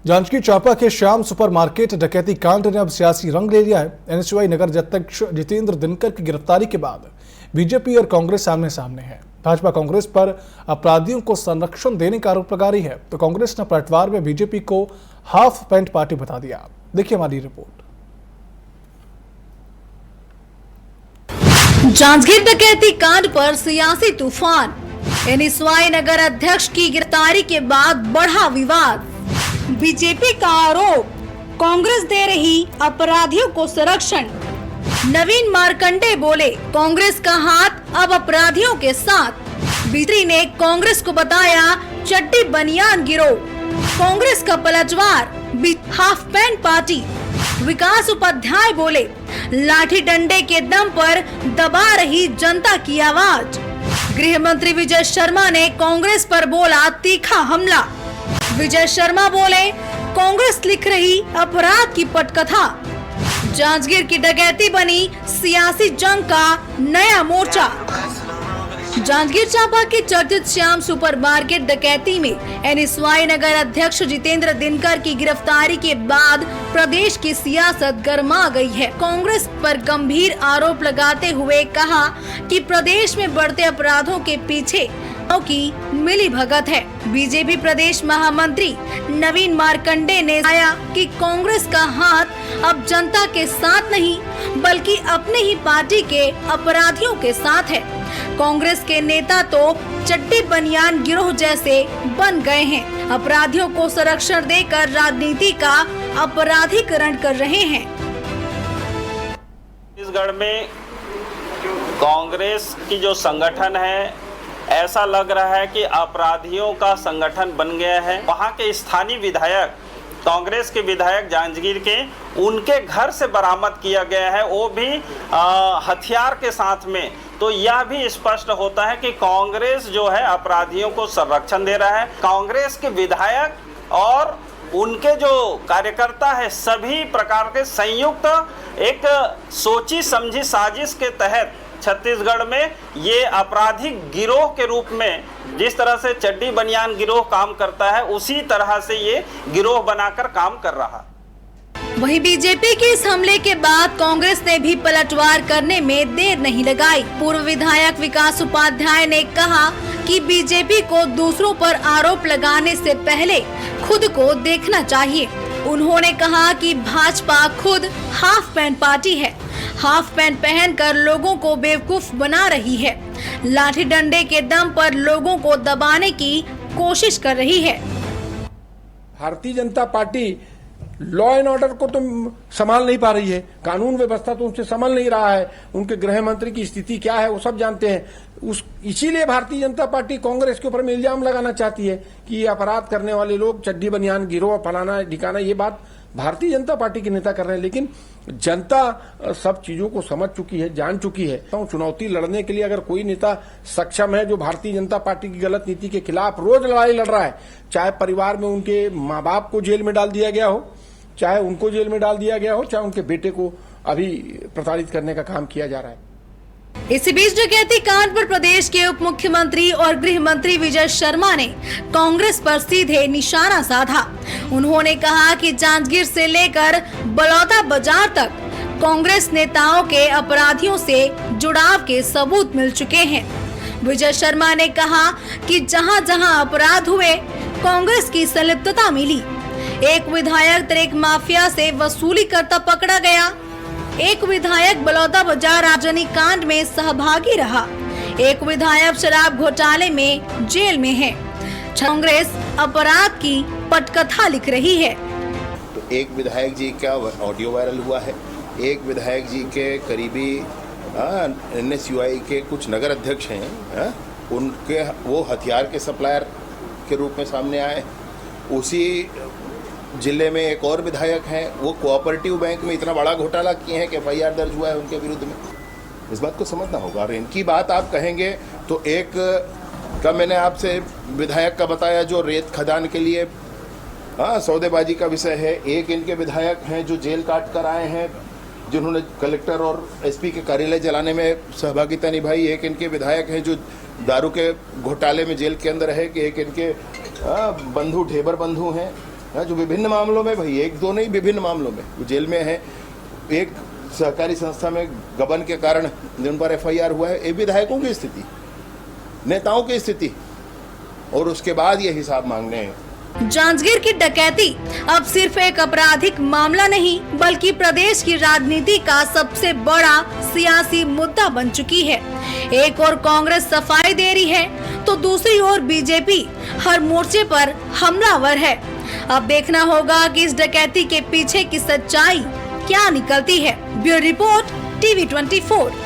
जांजगीर चांपा के श्याम सुपरमार्केट डकैती कांड ने अब सियासी रंग ले लिया है। एनएसयूआई नगर अध्यक्ष जितेंद्र दिनकर की गिरफ्तारी के बाद बीजेपी और कांग्रेस आमने सामने है। भाजपा कांग्रेस पर अपराधियों को संरक्षण देने का आरोप लगा रही है, तो कांग्रेस ने पलटवार में बीजेपी को हाफ पैंट पार्टी बता दिया। देखिए हमारी रिपोर्ट। जांजगीर डकैती कांड पर सियासी तूफान। एनएसयूआई नगर अध्यक्ष की गिरफ्तारी के बाद बढ़ा विवाद। बीजेपी का आरोप, कांग्रेस दे रही अपराधियों को संरक्षण। नवीन मार्कंडे बोले, कांग्रेस का हाथ अब अपराधियों के साथ। बीजेपी ने कांग्रेस को बताया चड्डी बनियान गिरोह। कांग्रेस का पलटवार, हाफ पैंट पार्टी। विकास उपाध्याय बोले, लाठी डंडे के दम पर दबा रही जनता की आवाज। गृह मंत्री विजय शर्मा ने कांग्रेस पर बोला तीखा हमला। विजय शर्मा बोले, कांग्रेस लिख रही अपराध की पटकथा। जांजगीर की डकैती बनी सियासी जंग का नया मोर्चा। जांजगीर चांपा के चर्चित श्याम सुपरमार्केट डकैती में एनएसयूआई नगर अध्यक्ष जितेंद्र दिनकर की गिरफ्तारी के बाद प्रदेश की सियासत गर्मा गई है। कांग्रेस पर गंभीर आरोप लगाते हुए कहा कि प्रदेश में बढ़ते अपराधों के पीछे की मिली भगत है। बीजेपी प्रदेश महामंत्री नवीन मार्कंडे ने बताया कि कांग्रेस का हाथ अब जनता के साथ नहीं बल्कि अपने ही पार्टी के अपराधियों के साथ है। कांग्रेस के नेता तो चड्डी बनियान गिरोह जैसे बन गए हैं। अपराधियों को संरक्षण देकर राजनीति का अपराधीकरण कर रहे हैं। छत्तीसगढ़ में कांग्रेस की जो संगठन है, ऐसा लग रहा है कि अपराधियों का संगठन बन गया है। वहाँ के स्थानीय विधायक, कांग्रेस के विधायक जांजगीर के, उनके घर से बरामद किया गया है, वो भी हथियार के साथ में। तो यह भी स्पष्ट होता है कि कांग्रेस जो है अपराधियों को संरक्षण दे रहा है। कांग्रेस के विधायक और उनके जो कार्यकर्ता है, सभी प्रकार के संयुक्त एक सोची समझी साजिश के तहत छत्तीसगढ़ में ये आपराधिक गिरोह के रूप में, जिस तरह से चड्डी बनियान गिरोह काम करता है, उसी तरह से ये गिरोह बनाकर काम कर रहा। वहीं बीजेपी के इस हमले के बाद कांग्रेस ने भी पलटवार करने में देर नहीं लगाई। पूर्व विधायक विकास उपाध्याय ने कहा कि बीजेपी को दूसरों पर आरोप लगाने से पहले खुद को देखना चाहिए। उन्होंने कहा कि भाजपा खुद हाफ पैंट पार्टी है, हाफ पैंट पहनकर लोगों को बेवकूफ बना रही है, लाठी डंडे के दम पर लोगों को दबाने की कोशिश कर रही है। Bharatiya Janata party law and order को तो संभाल नहीं पा रही है, कानून व्यवस्था तो उनसे संभाल नहीं रहा है। उनके गृह मंत्री की स्थिति क्या है वो सब जानते हैं। इसीलिए भारतीय जनता पार्टी कांग्रेस के ऊपर में इल्जाम लगाना चाहती है कि ये अपराध करने वाले लोग चड्डी बनियान गिरोह फलाना ढिकाना, ये बात भारतीय जनता पार्टी के नेता कर रहे हैं। लेकिन जनता सब चीजों को समझ चुकी है, जान चुकी है। तो चुनौती लड़ने के लिए अगर कोई नेता सक्षम है जो भारतीय जनता पार्टी की गलत नीति के खिलाफ रोज लड़ाई लड़ रहा है, चाहे परिवार में उनके माँ बाप को जेल में डाल दिया गया हो, चाहे उनको जेल में डाल दिया गया हो, चाहे उनके बेटे को अभी प्रताड़ित करने का काम किया जा रहा है। इसी बीच डकैती कांड पर प्रदेश के उप मुख्यमंत्री और गृह मंत्री विजय शर्मा ने कांग्रेस पर सीधे निशाना साधा। उन्होंने कहा कि जांजगीर से लेकर बलौदा बाजार तक कांग्रेस नेताओं के अपराधियों से जुड़ाव के सबूत मिल चुके हैं। विजय शर्मा ने कहा कि जहां जहां अपराध हुए, कांग्रेस की संलिप्तता मिली। एक विधायक ट्रक माफिया से वसूली करता पकड़ा गया। एक विधायक बलौदा बाजार आगजनी कांड में सहभागी रहा। एक विधायक शराब घोटाले में जेल में है। कांग्रेस अपराध की पटकथा लिख रही है। तो एक विधायक जी का ऑडियो वायरल हुआ है, एक विधायक जी के करीबी एनएसयूआई के कुछ नगर अध्यक्ष हैं, उनके वो हथियार के सप्लायर के रूप में सामने आए। उसी जिले में एक और विधायक हैं, वो कोऑपरेटिव बैंक में इतना बड़ा घोटाला किए हैं कि एफआईआर दर्ज हुआ है उनके विरुद्ध में। इस बात को समझना होगा। और इनकी बात आप कहेंगे तो एक का मैंने आपसे विधायक का बताया जो रेत खदान के लिए सौदेबाजी का विषय है। एक इनके विधायक हैं जो जेल काट कर आए हैं, जिन्होंने कलेक्टर और एसपी के कार्यालय जलाने में सहभागिता निभाई। एक इनके विधायक हैं जो दारू के घोटाले में जेल के अंदर है। कि एक इनके बंधु ढेबर बंधु हैं। जो विभिन्न मामलों में, भाई एक दो नहीं, विभिन्न मामलों में वो जेल में है। एक सहकारी संस्था में गबन के कारण जिन पर FIR हुआ है, ये विधायकों की स्थिति, नेताओं की स्थिति, और उसके बाद ये हिसाब मांगने हैं। जांजगीर की डकैती अब सिर्फ एक आपराधिक मामला नहीं बल्कि प्रदेश की राजनीति का सबसे बड़ा सियासी मुद्दा बन चुकी है। एक और कांग्रेस सफाई दे रही है तो दूसरी ओर बीजेपी हर मोर्चे पर हमलावर है। अब देखना होगा कि इस डकैती के पीछे की सच्चाई क्या निकलती है। Bureau report TV24।